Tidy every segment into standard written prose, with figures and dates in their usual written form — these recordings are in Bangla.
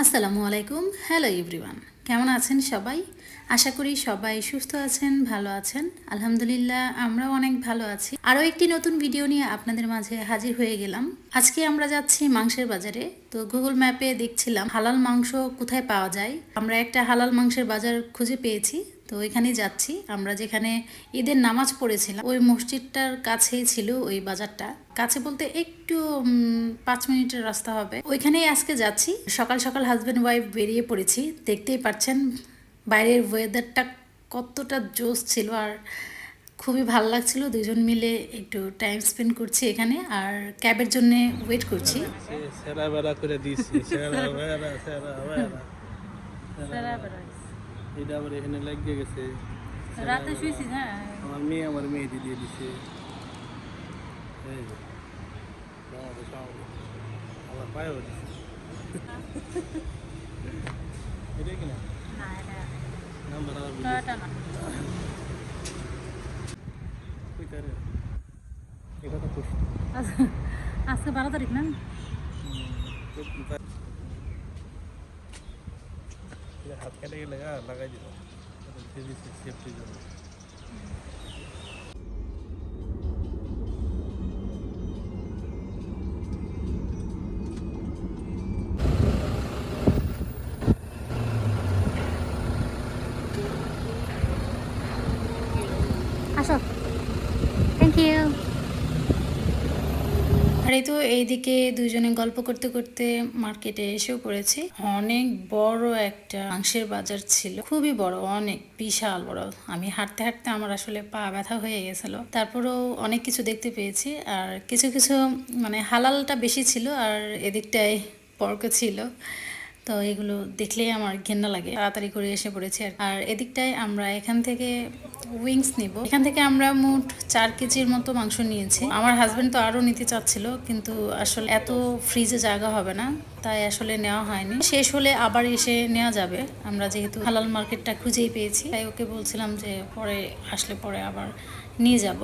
আসসালামু আলাইকুম। হ্যালো এভরিওয়ান, কেমন আছেন সবাই? আশা করি সবাই সুস্থ আছেন, ভালো আছেন। আলহামদুলিল্লাহ, আমরাও অনেক ভালো আছি। আরও একটি নতুন ভিডিও নিয়ে আপনাদের মাঝে হাজির হয়ে গেলাম। আজকে আমরা যাচ্ছি মাংসের বাজারে। তো গুগল ম্যাপে দেখছিলাম হালাল মাংস কোথায় পাওয়া যায়। আমরা একটা হালাল মাংসের বাজার খুঁজে পেয়েছি, তো এখানেই যাচ্ছি। আমরা যেখানে ঈদের নামাজ পড়েছিলাম ওই মসজিদটার কাছেই ছিল ওই বাজারটা। কাছে বলতে একটু 5 মিনিটের রাস্তা হবে। ওইখানেই আজকে যাচ্ছি। সকাল সকাল হাজব্যান্ড ওয়াইফ বেরিয়ে পড়েছি। দেখতেই পাচ্ছেন বাইরের ওয়েদারটা কতটা জোস ছিল, আর খুবই ভালো লাগছিল। দুজন মিলে একটু টাইম স্পেন্ড করছি এখানে, আর ক্যাবের জন্য ওয়েট করছি। সেরা বেড়া করে দিয়েছি, সেরা বেড়া, সেরা বেড়া। এটা আবার এখানে লাগিয়ে গেছে। রাতে শুয়েছি। হ্যাঁ, আমার মেহেদি দিয়ে দিছে। এই যে আমাদের সামনে আবার পায়েও দিছে। এটা কিনা নাম্বার আবার এটা তো খুশি। আজকে 12 তারিখ না? হাত কেটে গেলে লাগাই দিল সেফটির জন্য। আসো, থ্যাংক ইউ। আর এই তো এইদিকে দুজনে গল্প করতে করতে মার্কেটে এসেও পড়েছি। অনেক বড় একটা মাংসের বাজার ছিল, খুবই বড়, অনেক বিশাল বড়। আমি হাঁটতে হাঁটতে আমার আসলে পা ব্যথা হয়ে গেছিল। তারপরেও অনেক কিছু দেখতে পেয়েছি, আর কিছু কিছু মানে হালালটা বেশি ছিল, আর এদিকটায় পর্ক ছিল। তো এগুলো দেখলেই আমার ঘেন্না লাগে। তাড়াতাড়ি করে এসে পড়েছি। আর এদিকটায় আমরা এখান থেকে উইংস নিব। এখান থেকে আমরা মোট 4 কেজির মতো মাংস নিয়েছি। আমার হাজবেন্ড তো আরও নিতে চাচ্ছিল, কিন্তু আসলে এত ফ্রিজে জায়গা হবে না, তাই আসলে নেওয়া হয়নি। শেষ হলে আবার এসে নেওয়া যাবে। আমরা যেহেতু হালাল মার্কেটটা খুঁজেই পেয়েছি, তাই ওকে বলছিলাম যে পরে আসলে পরে আবার নিয়ে যাব।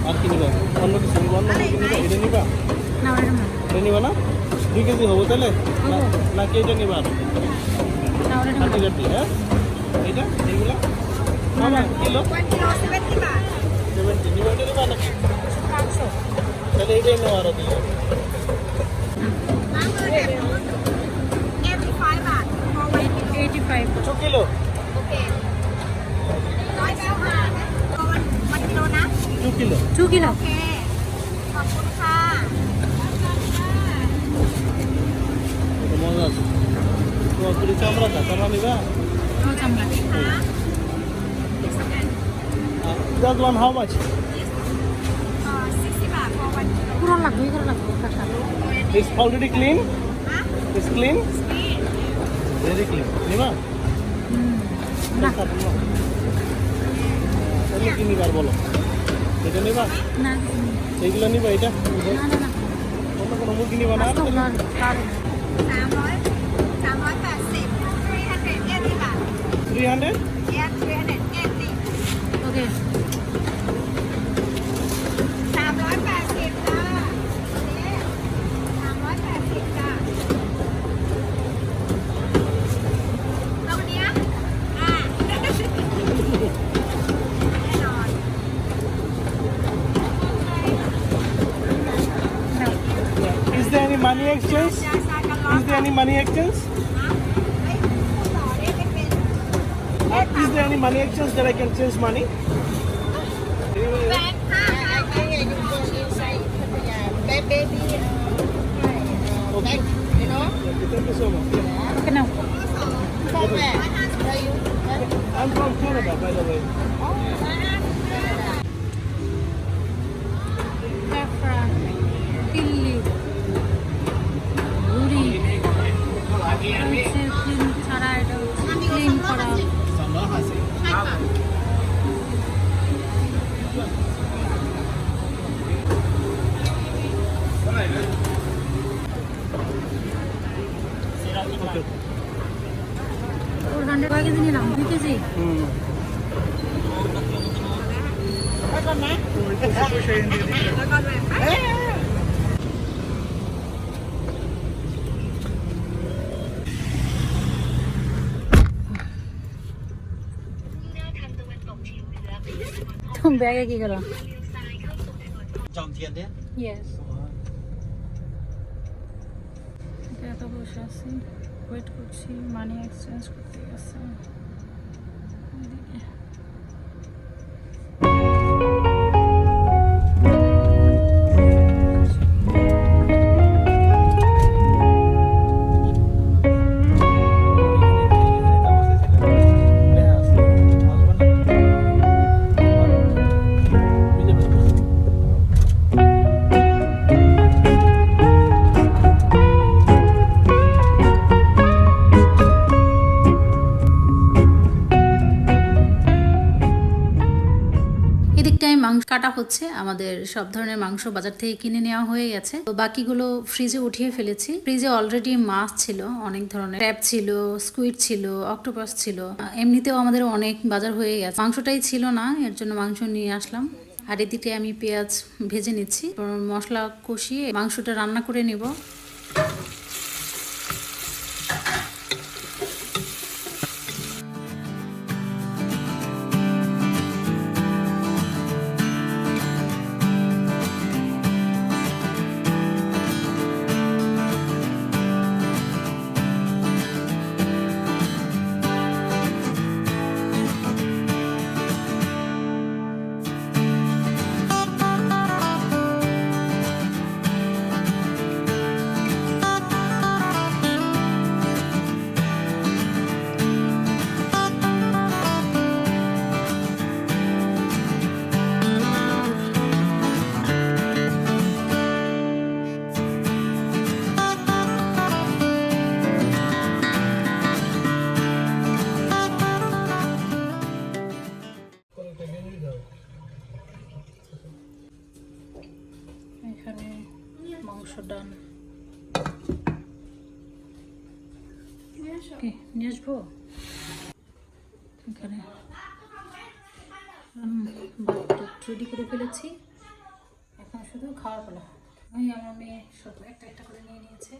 আর কি নিবা? অন্য কিছু নিবা? অন্য কিছু নিবা? এটা নিবা? না, এটা নিবা না? 2 কেজি হবো তাহলে? নাকি এটা নিবা? হাতি জাতি, হ্যাঁ? এইটা? এইগুলা? কিলো? 70 নিবা? এটা নিবা নাকি? তাহলে এইটাই নেওয়া আরো দিলে। 85 2 কিলো? 2 কিলো? 2 কিলো। এটা মজা আছে। তোমার পুরি চামড়া নিবা? That one how much? পুরো লাগবে, এগুলো লাগবে। It's already clean? It's clean? Very clean. নিবা? তাহলে কি নিবা আর বলো? এটা নিবা? না, এইগুলো নিবা? এটা? না, না, না। অন্য কোনো মুরগি নিবা না? 300? ওকে। Is there any money exchange? Is there any money exchange? Is there any money exchange that I can change money? Okay. Thank you so much. Okay, now. I'm from Canada, by the way. Saffron, chili, ঘুড়ি, ক্লিন ছাড়া, এটা ক্লিন করা। Okay. 400 কয় কেজি নিলাম? 2 কেজি। ব্যাগে কি গেল? Dòng tiền đấy. ইয়েস। এত বসে আছি, ওয়েট করছি, মানি এক্সচেঞ্জ করতে গেছে। এদিকটায় মাংস কাটা হচ্ছে। আমাদের সব ধরনের মাংস বাজার থেকে কিনে নেওয়া হয়ে গেছে, তো বাকিগুলো ফ্রিজে উঠিয়ে ফেলেছি। ফ্রিজে অলরেডি মাছ ছিল, অনেক ধরনের ক্র্যাব ছিল, স্কুইড ছিল, অক্টোপাস ছিল। এমনিতেও আমাদের অনেক বাজার হয়ে গেছে, মাংসটাই ছিল না, এর জন্য মাংস নিয়ে আসলাম। আর এদিকে আমি পেঁয়াজ ভেজে নিচ্ছি, মশলা কষিয়ে মাংসটা রান্না করে নিব। এখানে মাংস ডান নিয়ে আসবো। এখানে রেডি করে ফেলেছি, এখন শুধু খাওয়ার পালা। আমার মেয়ে সব একটা একটা করে নিয়ে নিয়েছে।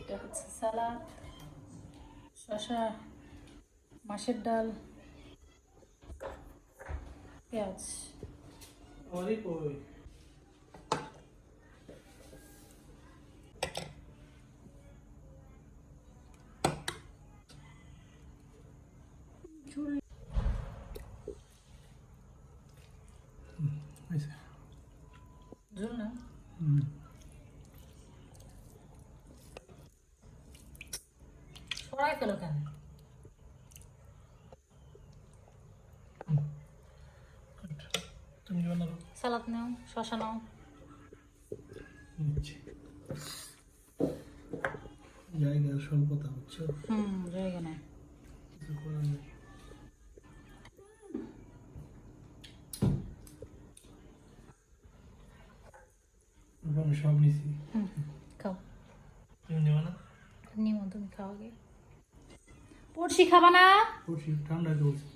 এটা হচ্ছে সালাদ, শসা, মাছের ডাল, পেঁয়াজ। ঝোল না সরাই গেল কেন? সালাদ নাও, শসা নাও। জায়গার স্বল্পতা হচ্ছে। জায়গা নেই। আমি সব নিছি। খাও। তুমি নেবে না? নিমো, তুমি খাও আগে। পড়শি খাবা না? পড়শি ঠান্ডা চলছে।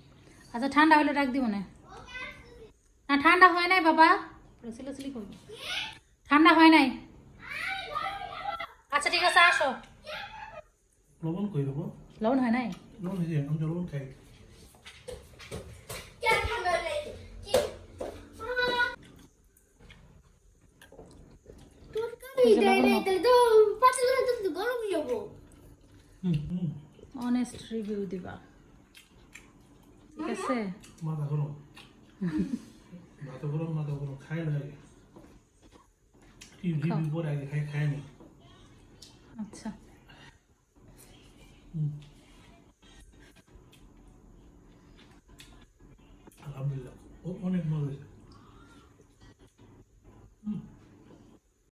আচ্ছা ঠান্ডা হলে ডাক দিব না। না ঠান্ডা হয় নাই বাবা, সিলি করবো। ঠান্ডা হয় নাই। আচ্ছা ঠিক আছে আসো। লবণ কই দেবো? লবণ হয় নাই? লবণ হয়েছে, আমি তো লবণ খাই। অনেস্ট রিভিউ দিবা, ঠিক আছে? মাথা গরম, মাথা গরম খাই না। রিভিউ পরে আগে খাইনি। আচ্ছা।